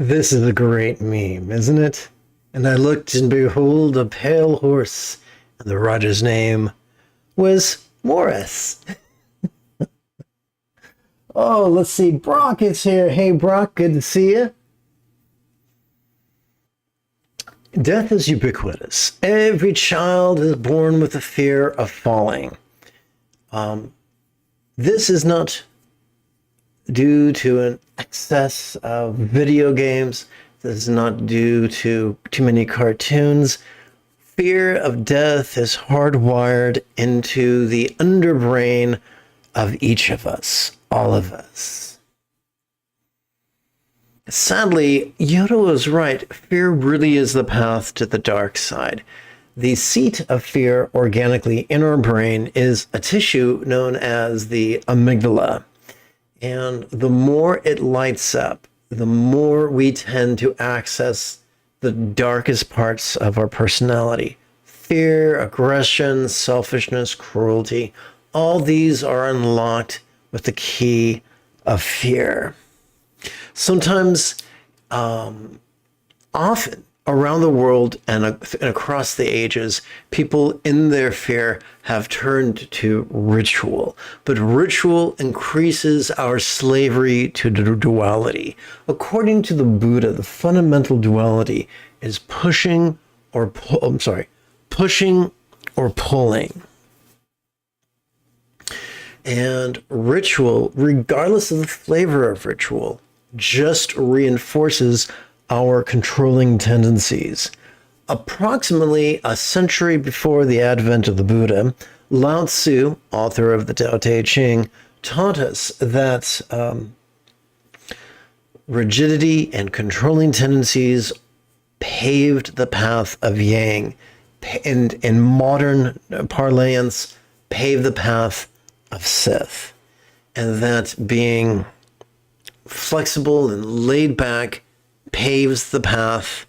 This is a great meme, isn't it? And I looked, and behold, a pale horse, and the rider's name was Morris. Oh, let's see. Brock is here. Hey, Brock, good to see you. Death is ubiquitous. Every child is born with the fear of falling. This is not due to an excess of video games. This is not due to too many cartoons. Fear of death is hardwired into the underbrain of each of us, all of us. Sadly, Yoda was right. Fear really is the path to the dark side. The seat of fear organically in our brain is a tissue known as the amygdala. And the more it lights up, the more we tend to access the darkest parts of our personality. Fear, aggression, selfishness, cruelty. All these are unlocked with the key of fear. Sometimes, often around the world and across the ages, people in their fear have turned to ritual. But ritual increases our slavery to duality. According to the Buddha, the fundamental duality is pushing or pulling. And ritual, regardless of the flavor of ritual, just reinforces our controlling tendencies. Approximately a century before the advent of the Buddha, Lao Tzu, author of the Tao Te Ching, taught us that rigidity and controlling tendencies paved the path of Yang, and in modern parlance, paved the path of Sith. And that being flexible and laid back paves the path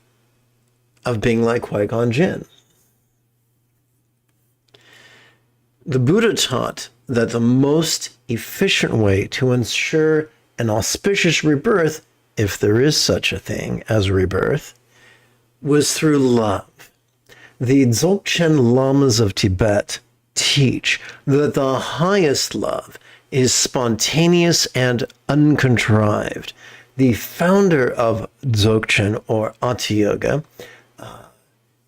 of being like Qui-Gon Jinn. The Buddha taught that the most efficient way to ensure an auspicious rebirth, if there is such a thing as rebirth, was through love. The Dzogchen Lamas of Tibet teach that the highest love is spontaneous and uncontrived. The founder of Dzogchen, or Ati Yoga,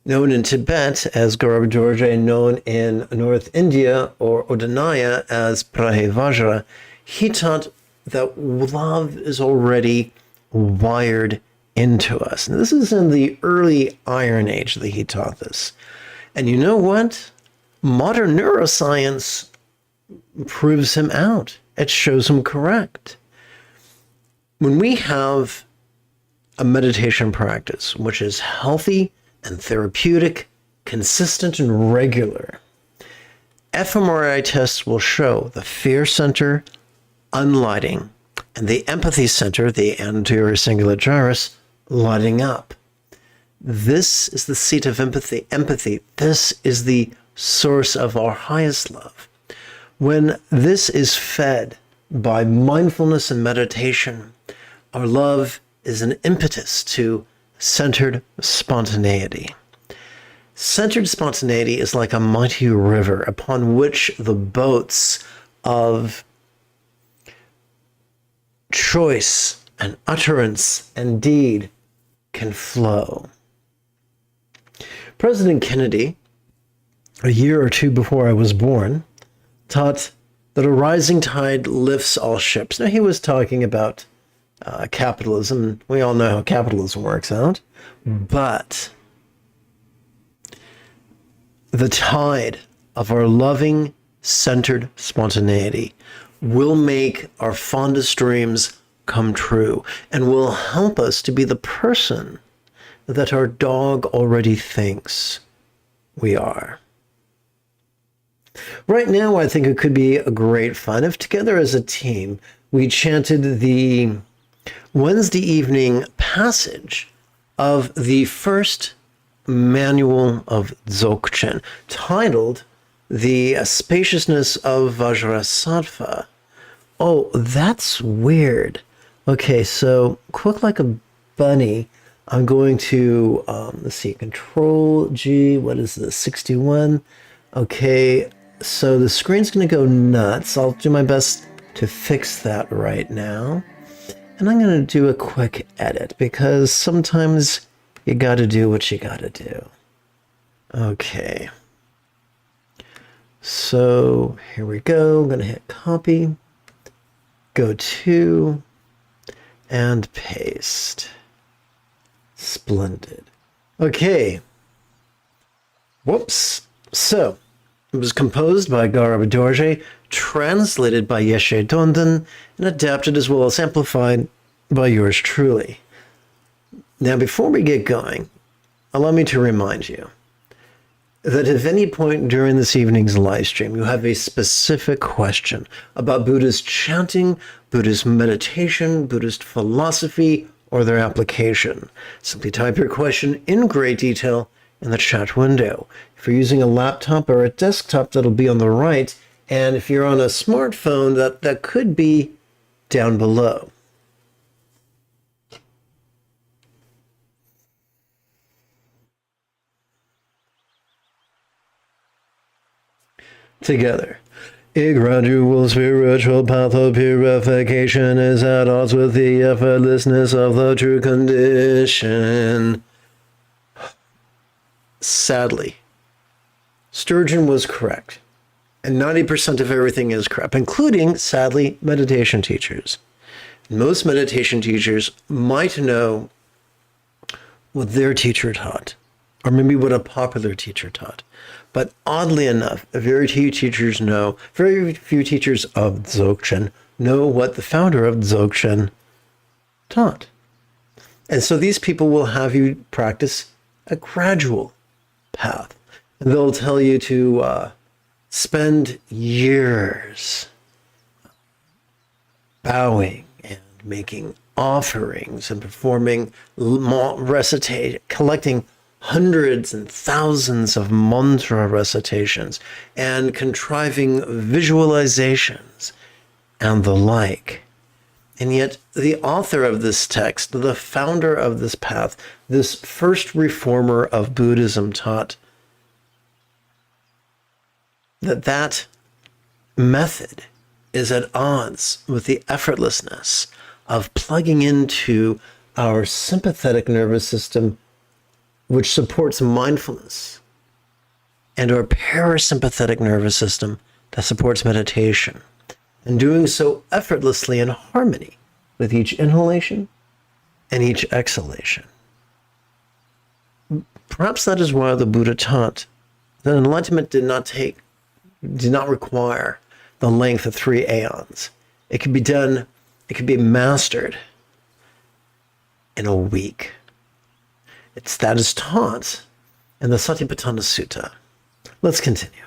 known in Tibet as Gaurav Dorje, known in North India or Odinaya as Prahevajra, he taught that love is already wired into us. And this is in the early Iron Age that he taught this. And you know what? Modern neuroscience proves him out. It shows him correct. When we have a meditation practice which is healthy and therapeutic, consistent and regular, fMRI tests will show the fear center unlighting and the empathy center, the anterior cingulate gyrus, lighting up. This is the seat of empathy. This is the source of our highest love. When this is fed by mindfulness and meditation, our love is an impetus to centered spontaneity. Centered spontaneity is like a mighty river upon which the boats of choice and utterance and deed can flow. President Kennedy, a year or two before I was born, taught that a rising tide lifts all ships. Now, he was talking about capitalism. We all know how capitalism works out. But the tide of our loving, centered spontaneity will make our fondest dreams come true and will help us to be the person that our dog already thinks we are. Right now, I think it could be a great fun if together as a team we chanted the Wednesday evening passage of the first manual of Dzogchen, titled The Spaciousness of Vajrasattva. Oh, that's weird. Okay, so quick like a bunny. I'm going to, let's see, Control G, what is this, 61? Okay, so the screen's going to go nuts. I'll do my best to fix that right now. And I'm going to do a quick edit because sometimes you got to do what you got to do. Okay. So here we go. I'm going to hit copy, go to, and paste. Splendid. Okay. Whoops. So, it was composed by Gaurav Dorje, translated by Yeshe Dondon, and adapted as well as amplified by yours truly. Now, before we get going, allow me to remind you that if any point during this evening's live stream you have a specific question about Buddhist chanting, Buddhist meditation, Buddhist philosophy, or their application, simply type your question in great detail in the chat window. If you're using a laptop or a desktop, that'll be on the right, and if you're on a smartphone, that could be down below. Together. A gradual spiritual path of purification is at odds with the effortlessness of the true condition. Sadly, Sturgeon was correct. And 90% of everything is correct, including, sadly, meditation teachers. Most meditation teachers might know what their teacher taught, or maybe what a popular teacher taught. But oddly enough, very few teachers of Dzogchen know what the founder of Dzogchen taught. And so these people will have you practice a gradual path. And they'll tell you to spend years bowing and making offerings and performing recitation, collecting hundreds and thousands of mantra recitations and contriving visualizations and the like. And yet the author of this text, the founder of this path, this first reformer of Buddhism taught that method is at odds with the effortlessness of plugging into our sympathetic nervous system, which supports mindfulness, and our parasympathetic nervous system that supports meditation, and doing so effortlessly in harmony with each inhalation and each exhalation. Perhaps that is why the Buddha taught that enlightenment did not require the length of 3 aeons. It could be mastered in a week. That is taught in the Satipatthana Sutta. Let's continue.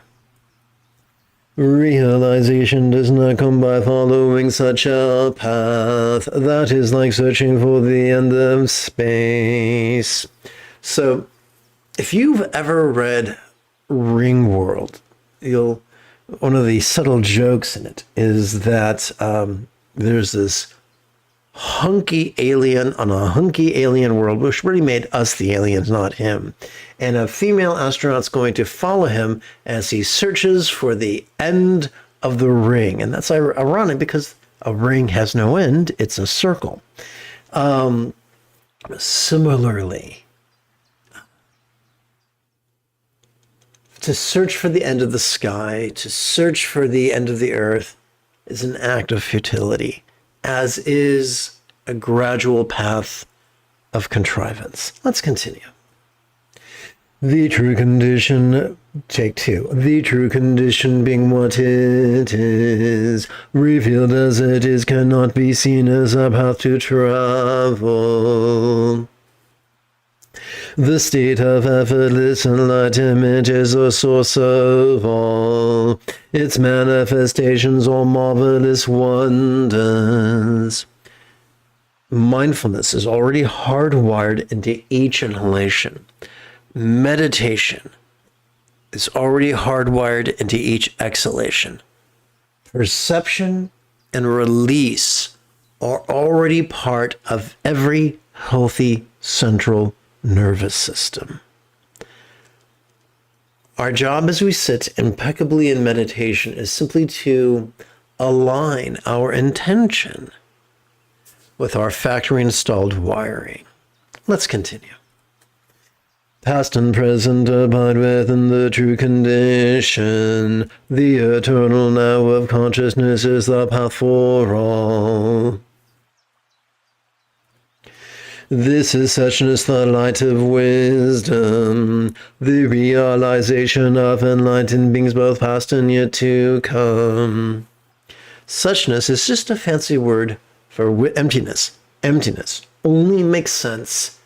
Realization does not come by following such a path. That is like searching for the end of space. So, if you've ever read Ringworld, one of the subtle jokes in it is that there's this hunky alien on a hunky alien world, which really made us the aliens, not him. And a female astronaut's going to follow him as he searches for the end of the ring. And that's ironic because a ring has no end, it's a circle. Similarly, to search for the end of the sky, to search for the end of the earth is an act of futility, as is a gradual path of contrivance. Let's continue. The true condition, take 2. The true condition being what it is, revealed as it is, cannot be seen as a path to travel. The state of effortless enlightenment is the source of all its manifestations or marvelous wonders. Mindfulness is already hardwired into each inhalation. Meditation is already hardwired into each exhalation. Perception and release are already part of every healthy central nervous system. Our job as we sit impeccably in meditation is simply to align our intention with our factory installed wiring. Let's continue. Past and present abide within the true condition. The eternal now of consciousness is the path for all. This is suchness, the light of wisdom, the realization of enlightened beings both past and yet to come. Suchness is just a fancy word for emptiness. Emptiness only makes sense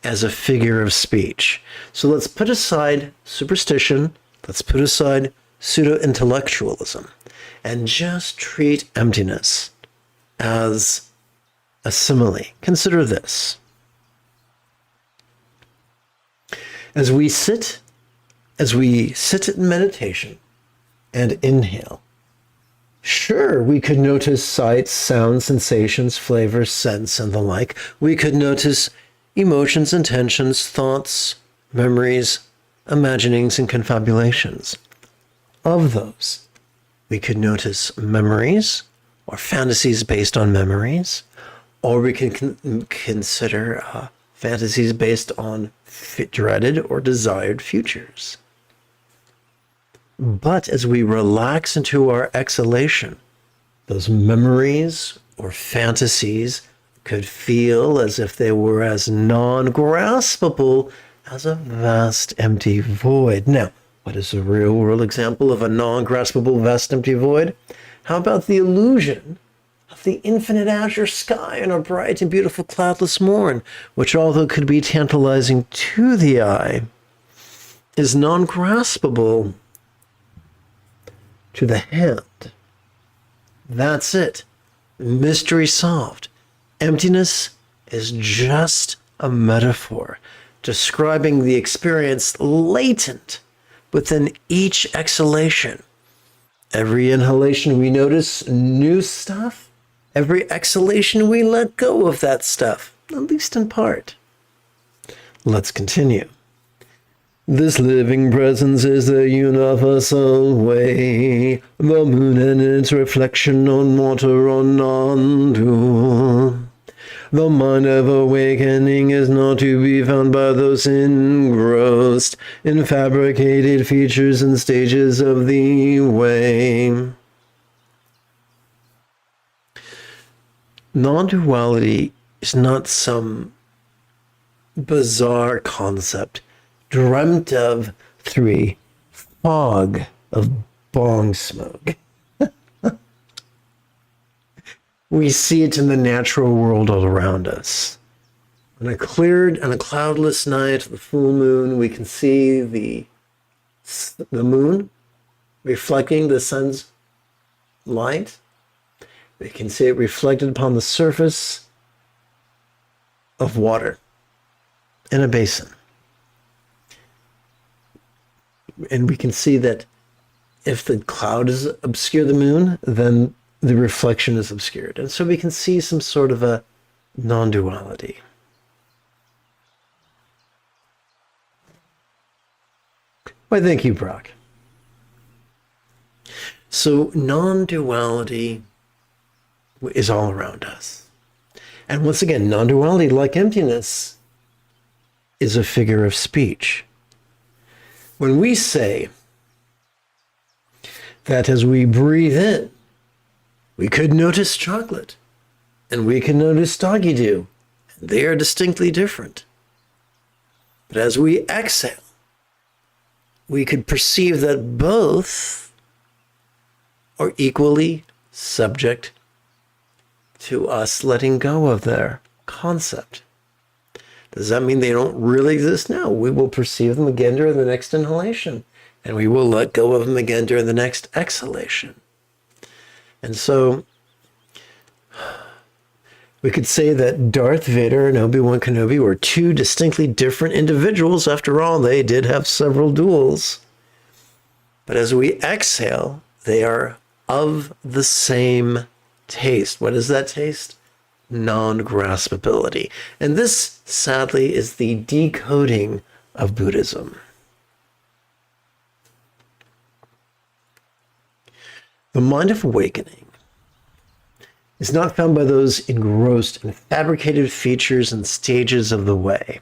as a figure of speech. So let's put aside superstition, let's put aside pseudo-intellectualism, and just treat emptiness as a simile. Consider this. As we sit in meditation and inhale, sure, we could notice sights, sounds, sensations, flavors, scents, and the like. We could notice emotions, intentions, thoughts, memories, imaginings, and confabulations. Of those, we could notice memories or fantasies based on memories, or we can consider fantasies based on dreaded or desired futures. But as we relax into our exhalation, those memories or fantasies could feel as if they were as non-graspable as a vast empty void. Now, what is a real-world example of a non-graspable vast empty void? How about the illusion of the infinite azure sky on a bright and beautiful cloudless morn, which, although could be tantalizing to the eye, is non-graspable to the hand? That's it. Mystery solved. Emptiness is just a metaphor describing the experience latent within each exhalation. Every inhalation we notice new stuff. Every exhalation we let go of that stuff, at least in part. Let's continue. This living presence is the universal way, the moon and its reflection on water or non-dual. The mind of awakening is not to be found by those engrossed in fabricated features and stages of the way. Non-duality is not some bizarre concept dreamt of through a fog of bong smoke. We see it in the natural world all around us. On a cleared and a cloudless night, the full moon, we can see the moon reflecting the sun's light. We can see it reflected upon the surface of water in a basin. And we can see that if the clouds obscure the moon, then the reflection is obscured. And so we can see some sort of a non-duality. Why, thank you, Brock. So non-duality is all around us. And once again, non-duality, like emptiness, is a figure of speech. When we say that as we breathe in, we could notice chocolate, and we can notice doggy dew, and they are distinctly different. But as we exhale, we could perceive that both are equally subject to us letting go of their concept. Does that mean they don't really exist? No, we will perceive them again during the next inhalation, and we will let go of them again during the next exhalation. And so we could say that Darth Vader and Obi-Wan Kenobi were two distinctly different individuals. After all, they did have several duels. But as we exhale, they are of the same taste. What is that taste? non-graspability. And this, sadly, is the decoding of Buddhism. The mind of awakening is not found by those engrossed in fabricated features and stages of the way.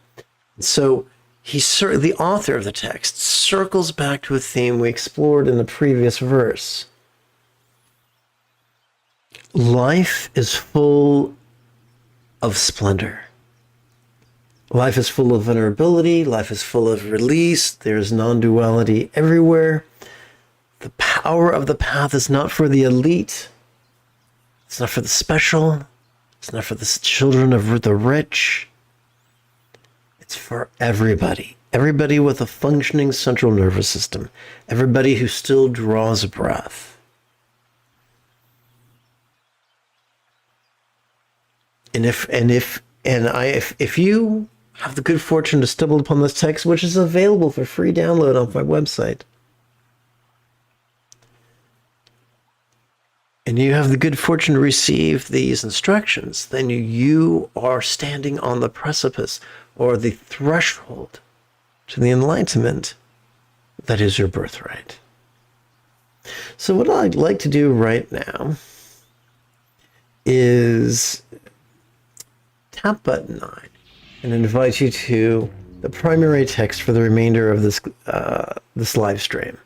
So the author of the text circles back to a theme we explored in the previous verse. Life is full of splendor. Life is full of vulnerability. Life is full of release. There's non-duality everywhere. The power of the path is not for the elite. It's not for the special. It's not for the children of the rich. It's for everybody. Everybody with a functioning central nervous system. Everybody who still draws a breath. And if you have the good fortune to stumble upon this text, which is available for free download on my website, and you have the good fortune to receive these instructions, then you are standing on the precipice or the threshold to the enlightenment that is your birthright. So what I'd like to do right now is tap button 9 and invite you to the primary text for the remainder of this live stream,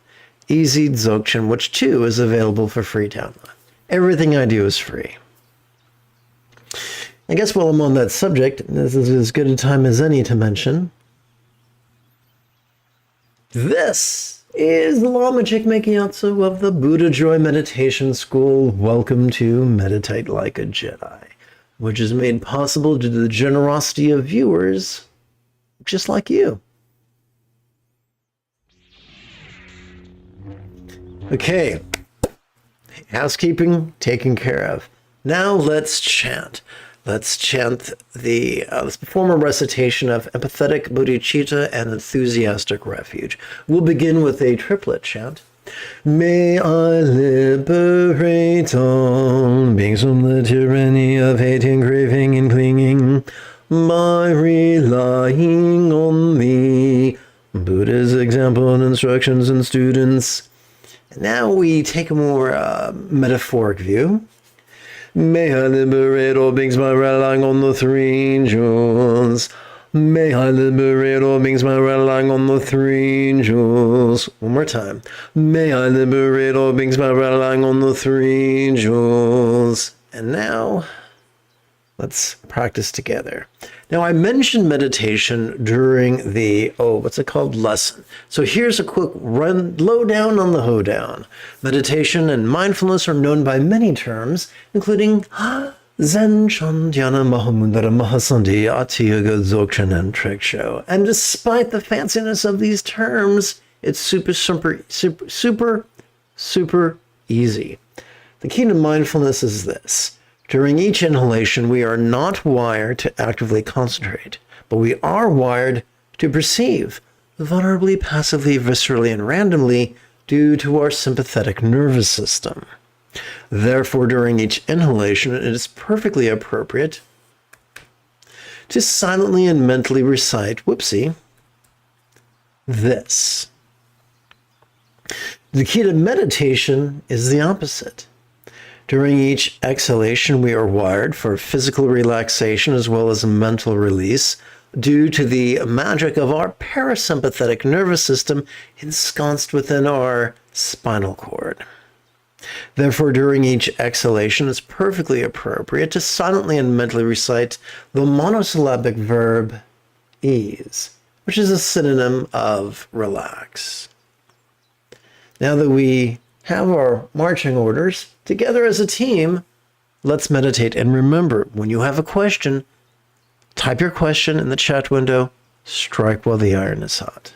Easy Dzogchen, which too is available for free download. Everything I do is free. I guess while I'm on that subject, this is as good a time as any to mention, this is the Lama Jigme Gyatso of the Buddha Joy Meditation School. Welcome to Meditate Like a Jedi, which is made possible due to the generosity of viewers just like you. Okay, housekeeping taken care of. Now let's chant. Let's chant let's perform a recitation of empathetic bodhicitta and enthusiastic refuge. We'll begin with a triplet chant. May I liberate all beings from the tyranny of hating, craving, and clinging by relying on the Buddha's example and instructions and students. Now we take a more metaphoric view. May I liberate all beings by relying on the three jewels. May I liberate all beings by relying on the three jewels. One more time. May I liberate all beings by relying on the three jewels. And now, let's practice together. Now, I mentioned meditation during the, lesson. So here's a quick lowdown on the hoedown. Meditation and mindfulness are known by many terms, including Zen, Chandhyana, Mahamudra, Mahasandhi, Atiyoga, Dzogchen, and Triksho. And despite the fanciness of these terms, it's super easy. The key to mindfulness is this. During each inhalation, we are not wired to actively concentrate, but we are wired to perceive, vulnerably, passively, viscerally, and randomly due to our sympathetic nervous system. Therefore, during each inhalation, it is perfectly appropriate to silently and mentally recite, this. The key to meditation is the opposite. During each exhalation, we are wired for physical relaxation as well as mental release due to the magic of our parasympathetic nervous system ensconced within our spinal cord. Therefore, during each exhalation, it's perfectly appropriate to silently and mentally recite the monosyllabic verb ease, which is a synonym of relax. Now that we have our marching orders, together as a team, let's meditate. And remember, when you have a question, type your question in the chat window, strike while the iron is hot.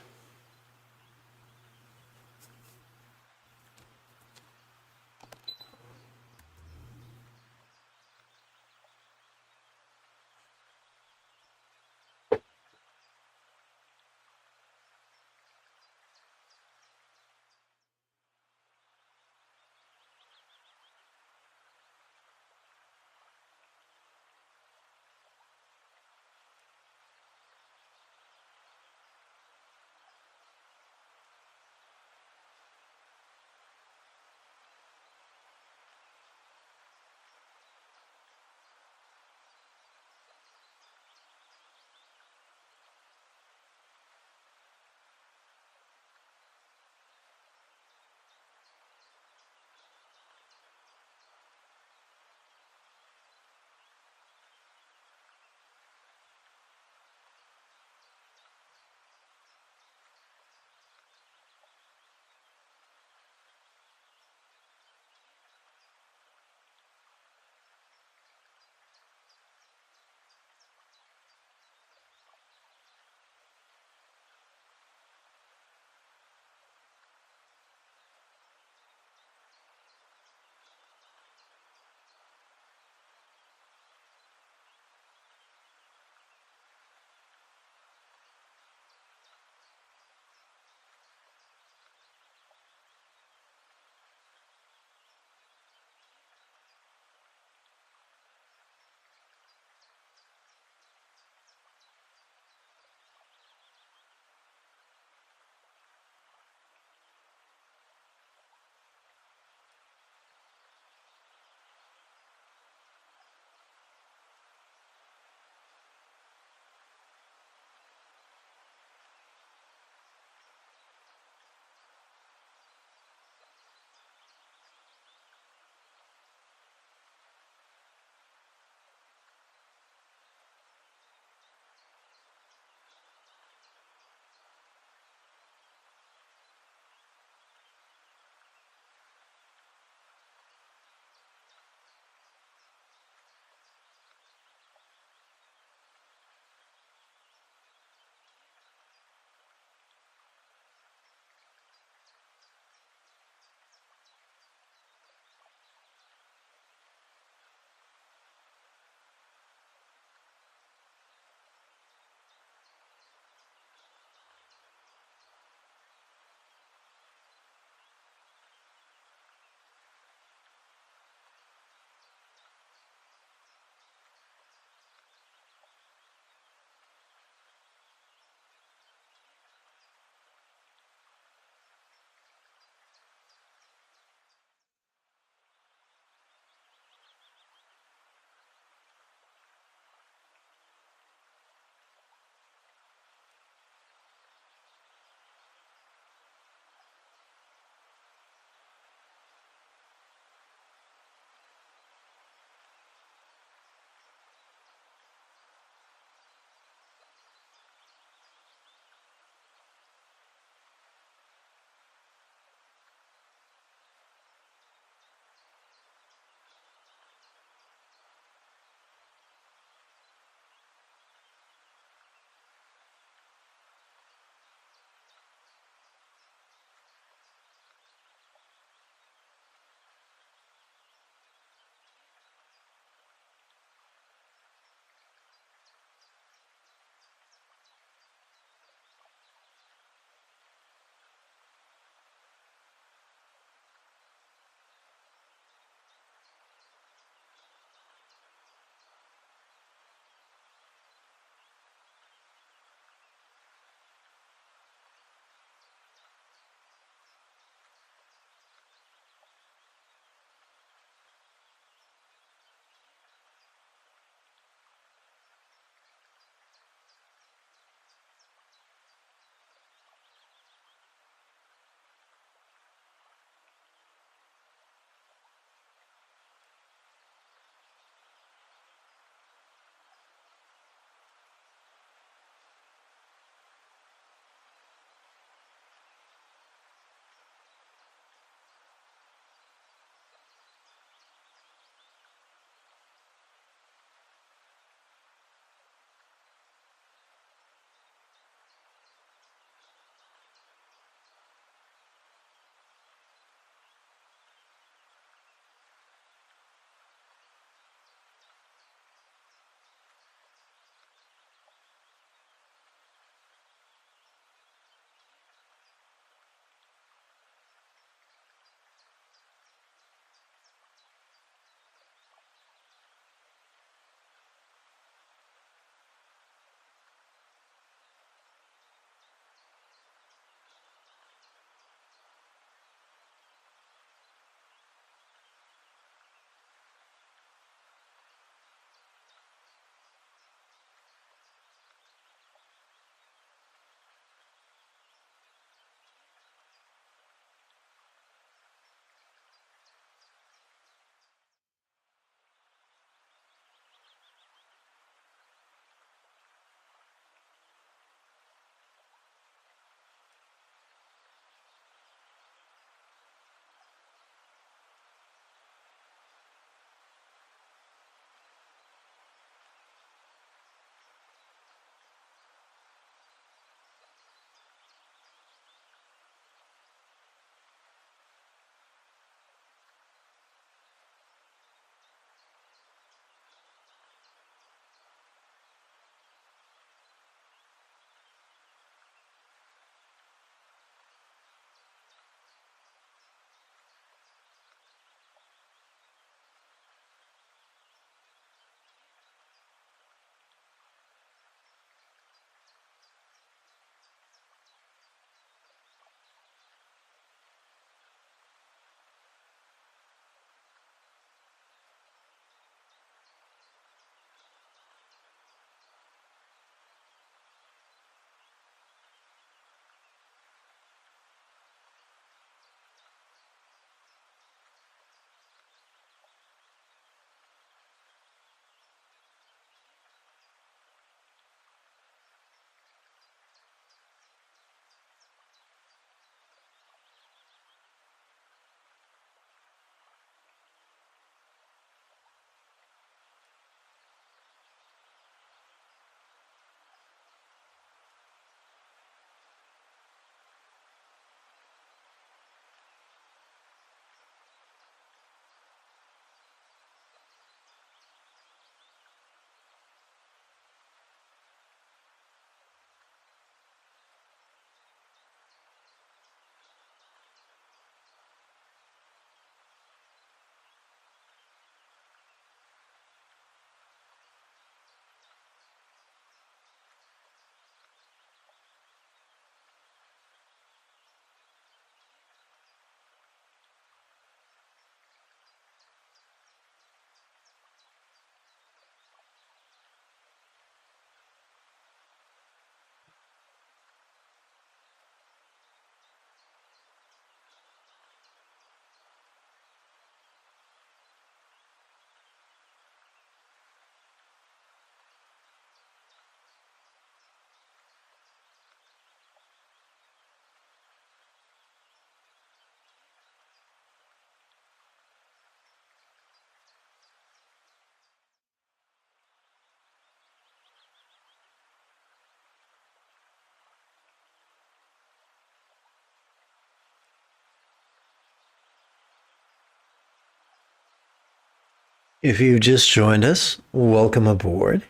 If you've just joined us, welcome aboard.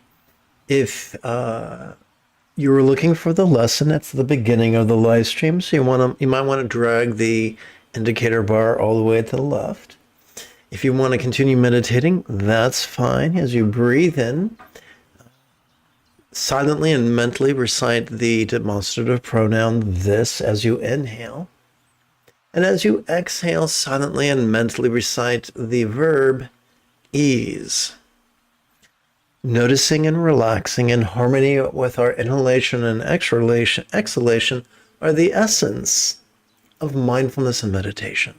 If you were looking for the lesson, it's the beginning of the live stream, so you might want to drag the indicator bar all the way to the left. If you want to continue meditating, that's fine. As you breathe in, silently and mentally recite the demonstrative pronoun this as you inhale. And as you exhale, silently and mentally recite the verb ease. Noticing and relaxing in harmony with our inhalation and exhalation are the essence of mindfulness and meditation.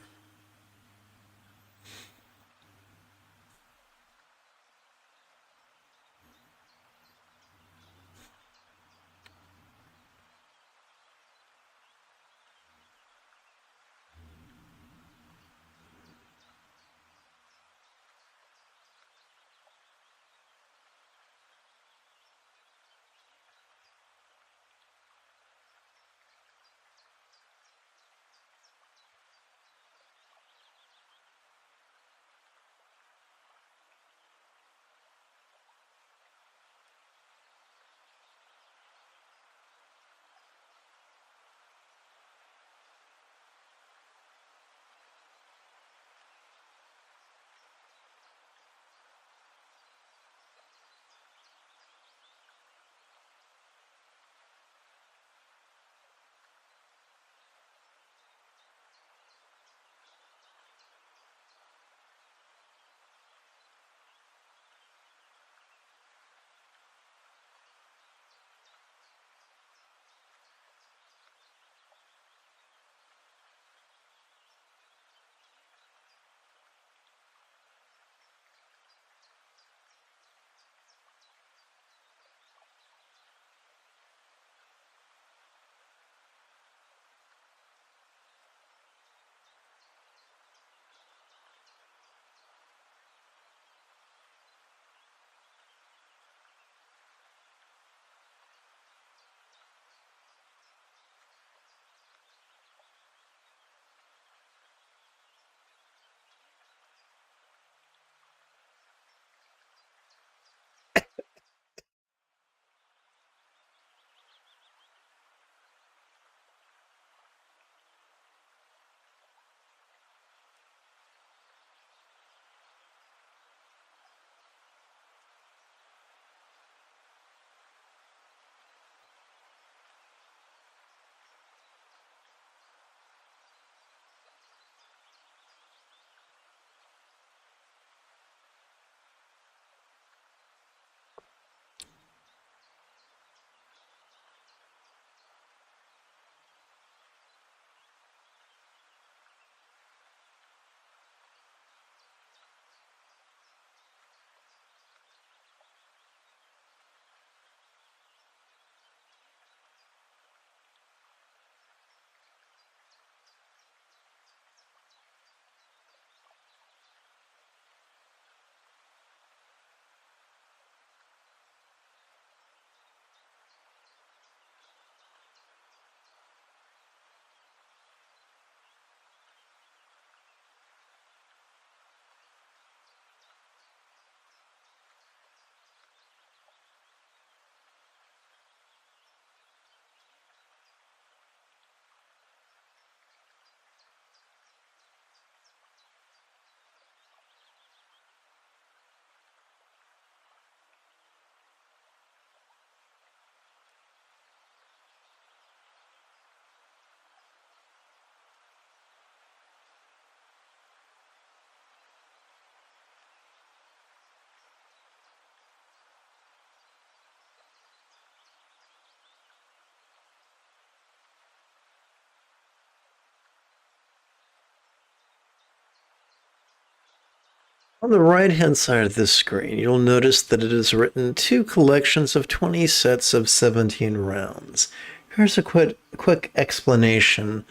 On the right-hand side of this screen, you'll notice that it is written 2 collections of 20 sets of 17 rounds. Here's a quick explanation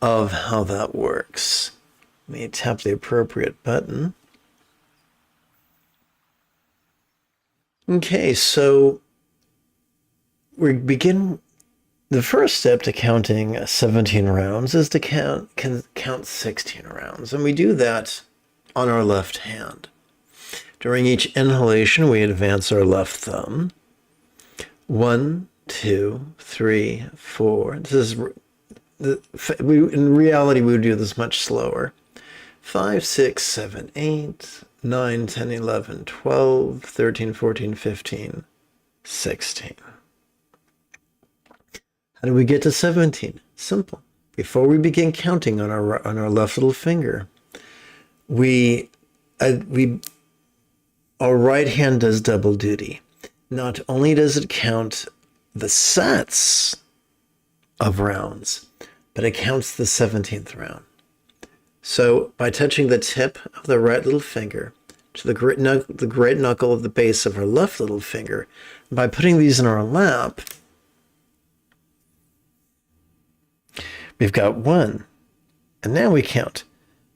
of how that works. Let me tap the appropriate button. Okay, so we begin. The first step to counting 17 rounds is to count 16 rounds, and we do that on our left hand. During each inhalation, we advance our left thumb. 1, 2, 3, 4. This is in reality we would do this much slower. 5, 6, 7, 8, 9, 10, 11, 12, 13, 14, 15, 16. How do we get to 17? Simple. Before we begin counting on our left little finger, our right hand does double duty. Not only does it count the sets of rounds, but it counts the 17th round. So by touching the tip of the right little finger to the great knuckle of the base of our left little finger, by putting these in our lap, we've got 1. And now we count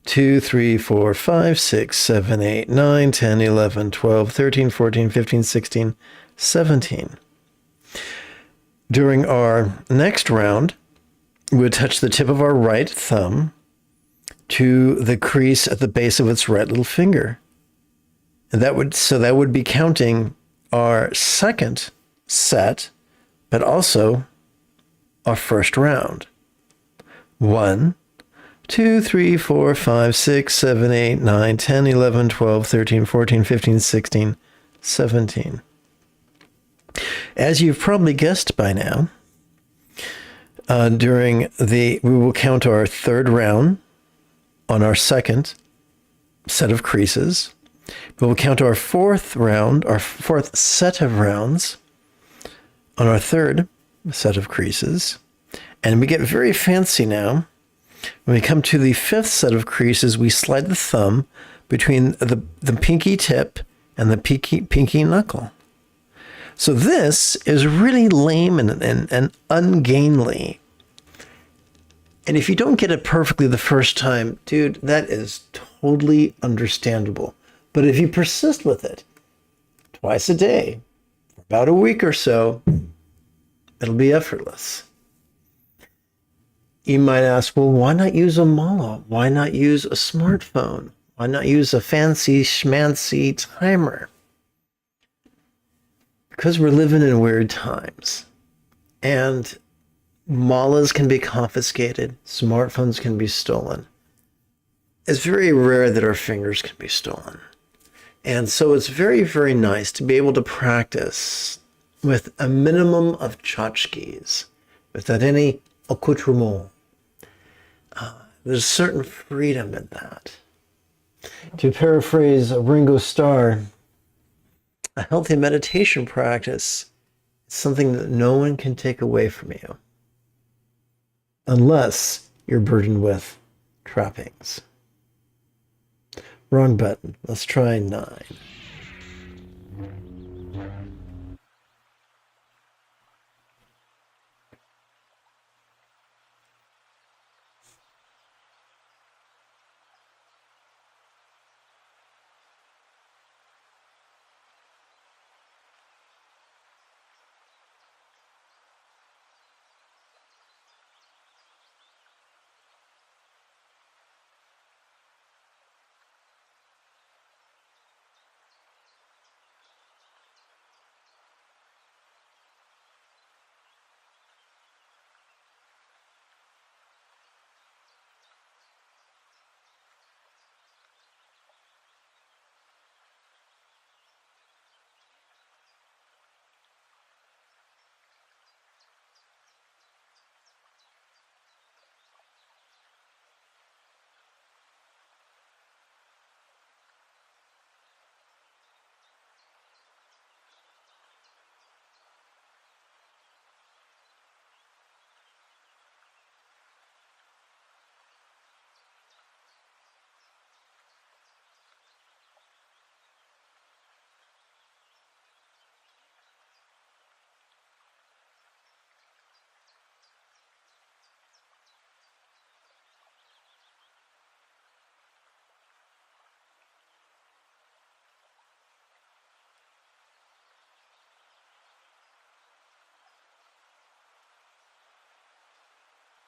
2, 3, 4, 5, 6, 7, 8, 9, 10, 11, 12, 13, 14, 15, 16, 17. During our next round, we would touch the tip of our right thumb to the crease at the base of its right little finger. And that would be counting our second set, but also our first round. 1, 2, 3, 4, 5, 6, 7, 8, 9, 10, 11, 12, 13, 14, 15, 16, 17. As you've probably guessed by now, we will count our third round on our second set of creases. We will count our fourth set of rounds on our third set of creases. And we get very fancy now. When we come to the fifth set of creases, we slide the thumb between the pinky tip and the pinky knuckle. So this is really lame and ungainly. And if you don't get it perfectly the first time, dude, that is totally understandable. But if you persist with it twice a day, for about a week or so, it'll be effortless. You might ask, well, why not use a mala? Why not use a smartphone? Why not use a fancy schmancy timer? Because we're living in weird times. And malas can be confiscated. Smartphones can be stolen. It's very rare that our fingers can be stolen. And so it's very, very nice to be able to practice with a minimum of tchotchkes, without any accoutrement. There's a certain freedom in that. To paraphrase Ringo Starr, a healthy meditation practice is something that no one can take away from you, unless you're burdened with trappings. Wrong button. Let's try 9.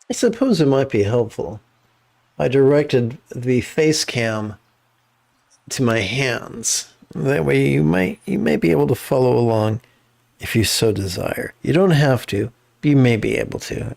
I suppose it might be helpful. I directed the face cam to my hands That way you may be able to follow along if you so desire. You don't have to, but you may be able to.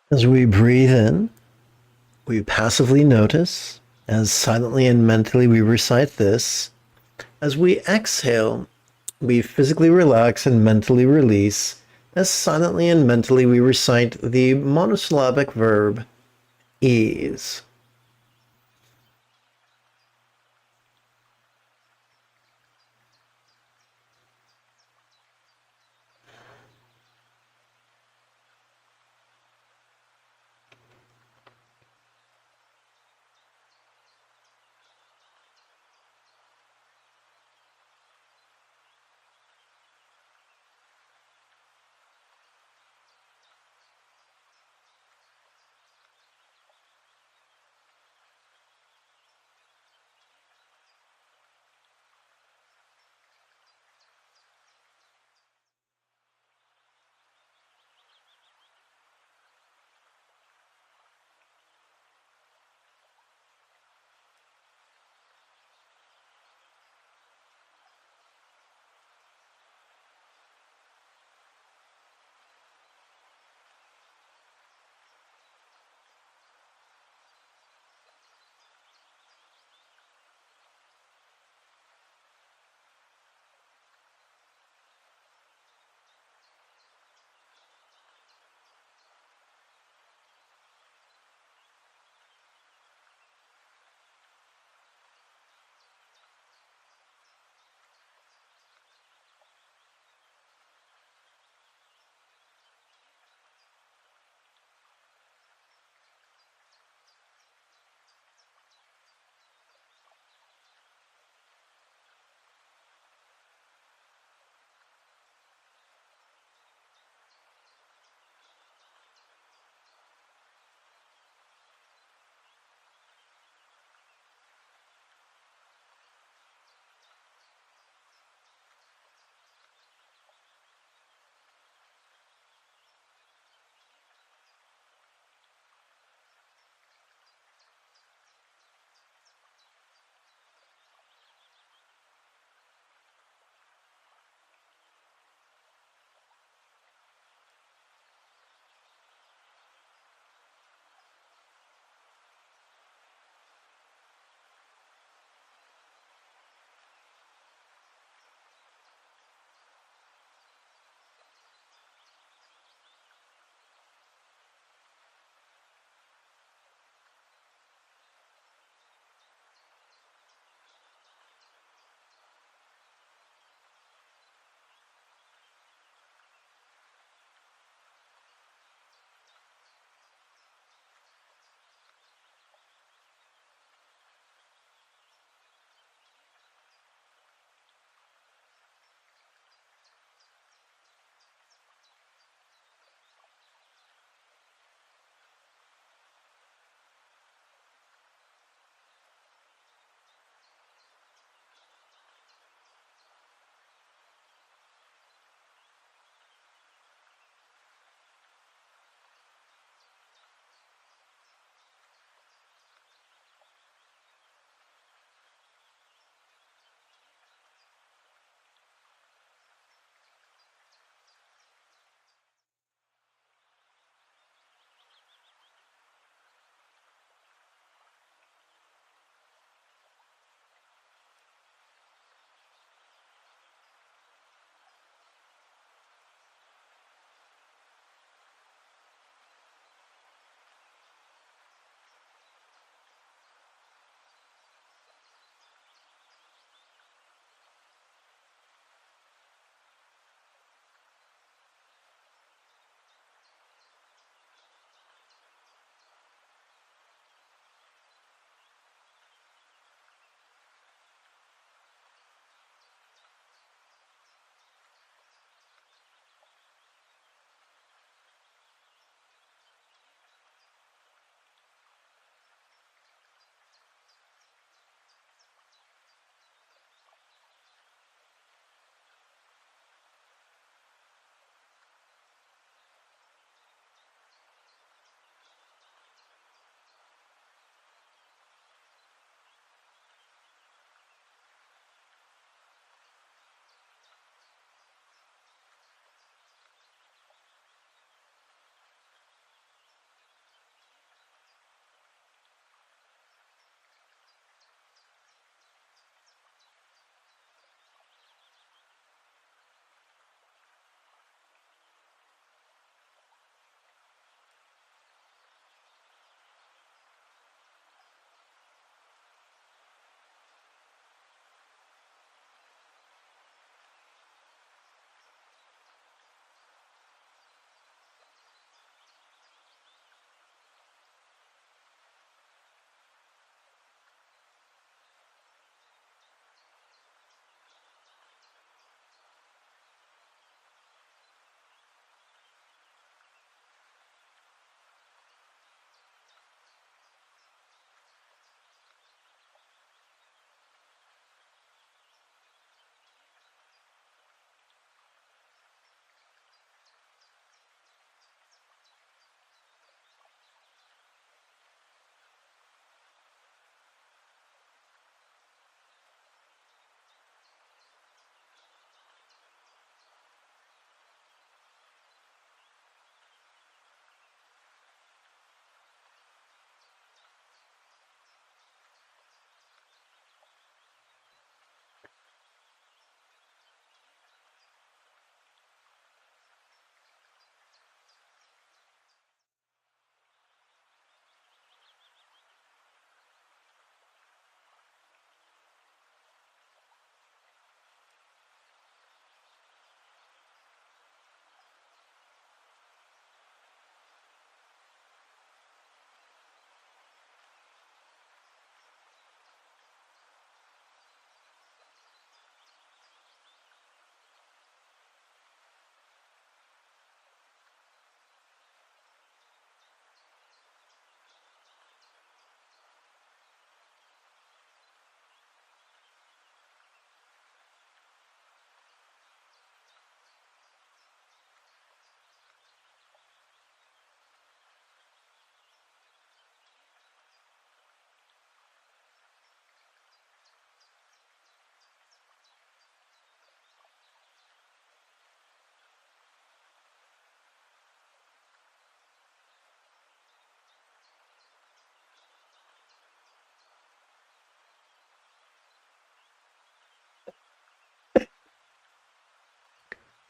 As we breathe in, we passively notice. As silently and mentally we recite this. As we exhale, we physically relax and mentally release. As silently and mentally we recite the monosyllabic verb ease.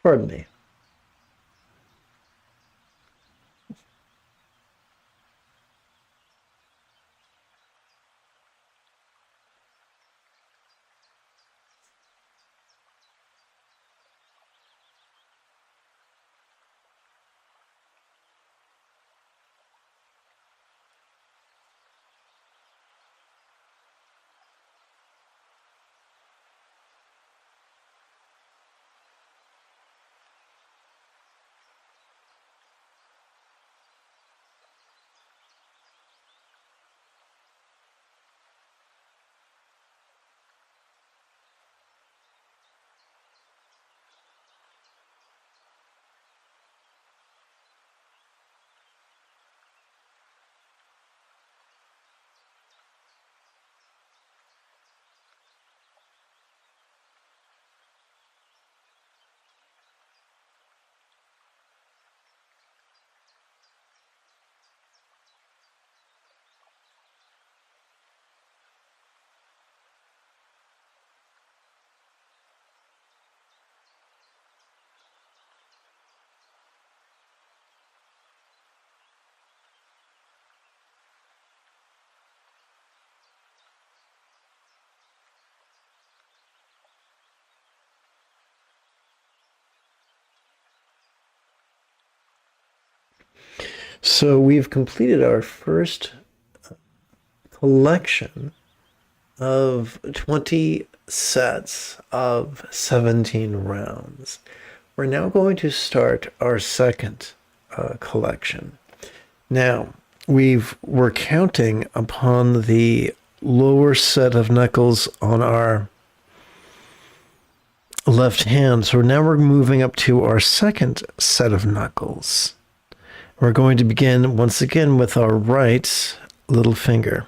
Pardon me. So we've completed our first collection of 20 sets of 17 rounds. We're now going to start our second collection. Now, we're counting upon the lower set of knuckles on our left hand. So now we're moving up to our second set of knuckles. We're going to begin once again with our right little finger.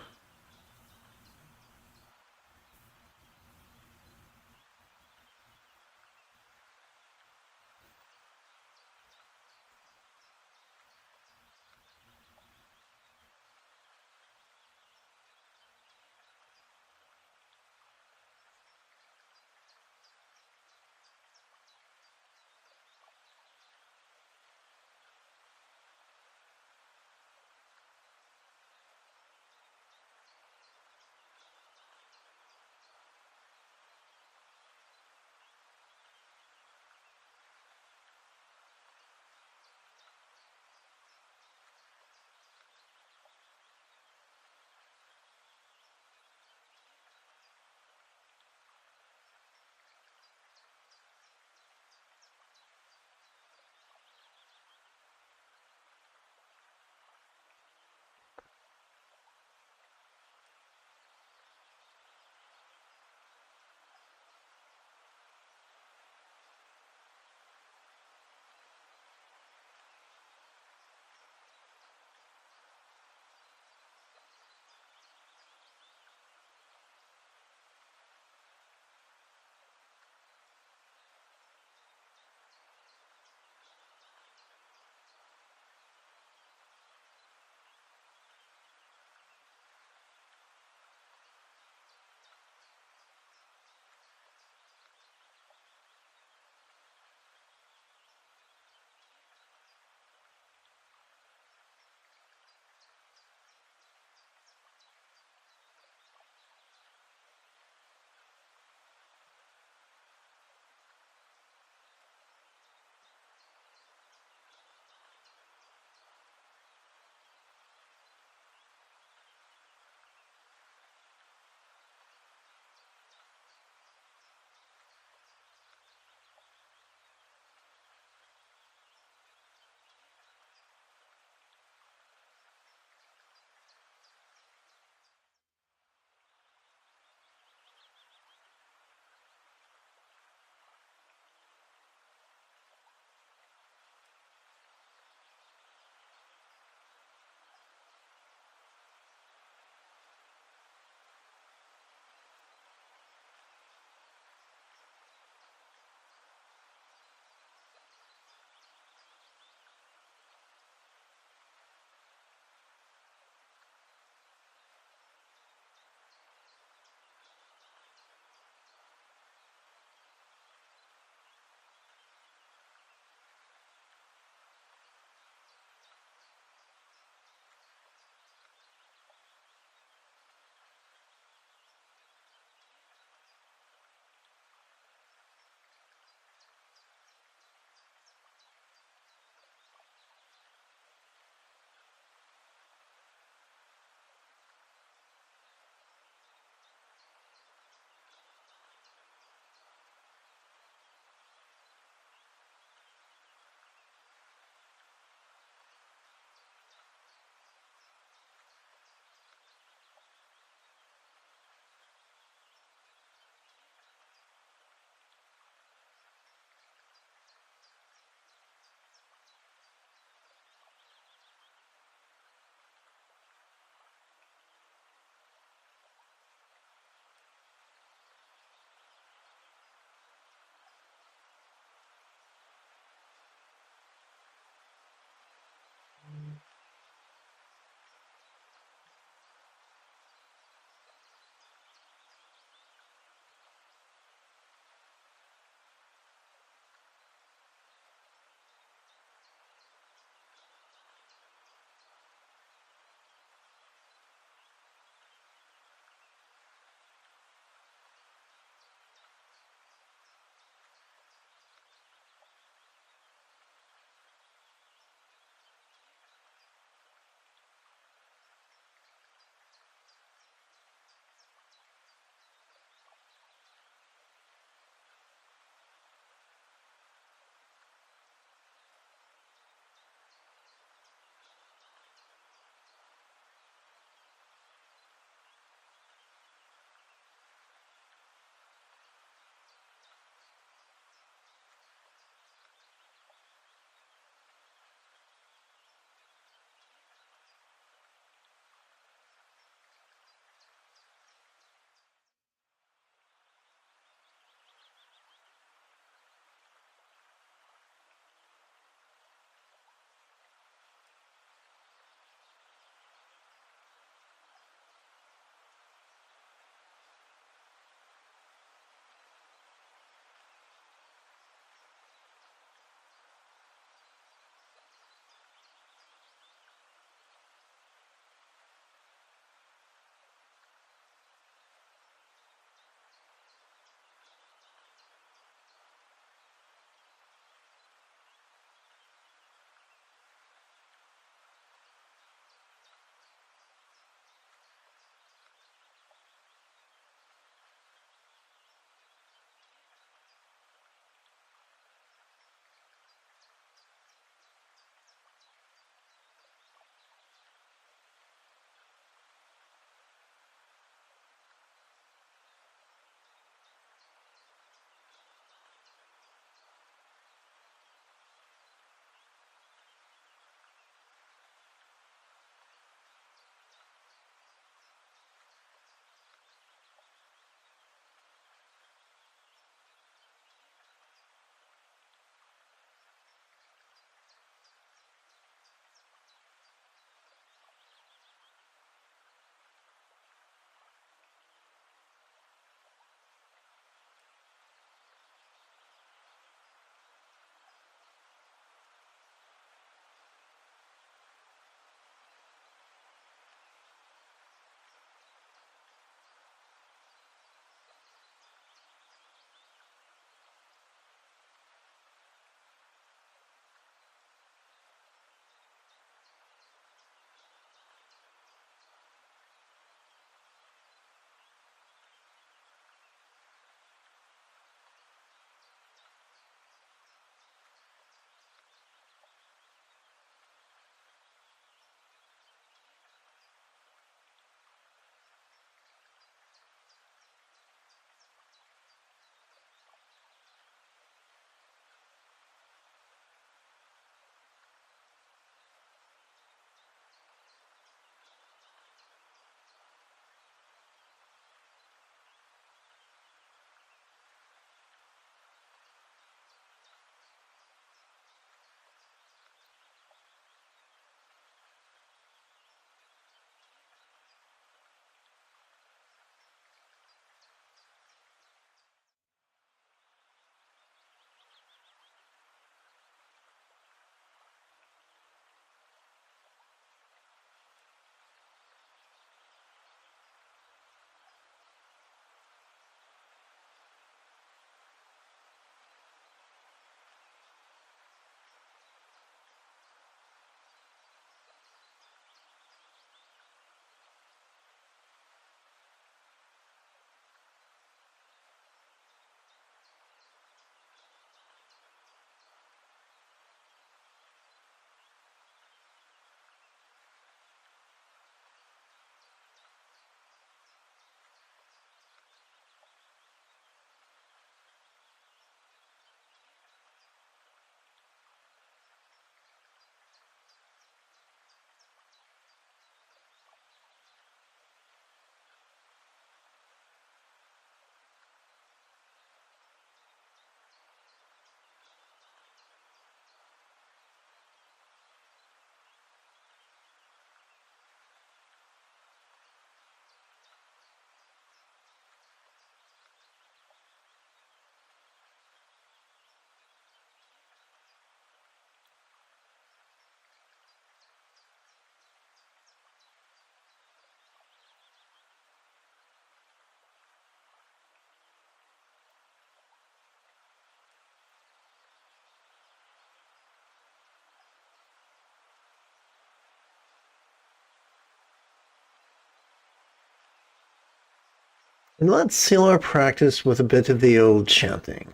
And let's seal our practice with a bit of the old chanting.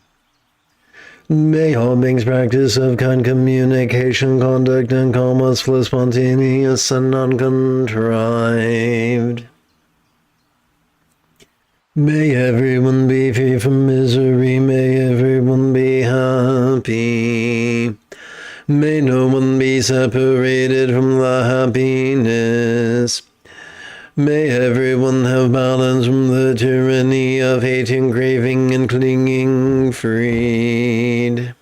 May all beings practice of kind communication, conduct, and calmness flow spontaneous and uncontrived. May everyone be free from misery, may everyone be happy. May no one be separated from the happiness. May everyone have balance from the tyranny of hating, craving, and clinging freed.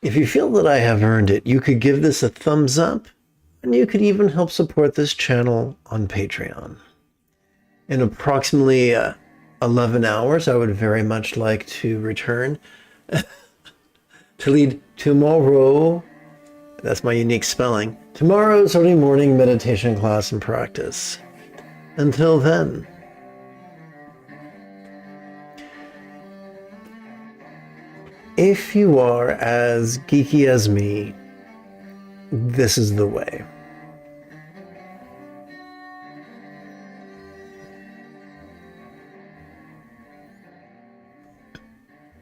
If you feel that I have earned it, you could give this a thumbs up, and you could even help support this channel on Patreon. In approximately 11 hours, I would very much like to return to lead tomorrow. That's my unique spelling. Tomorrow's early morning meditation class and practice. Until then, if you are as geeky as me, this is the way.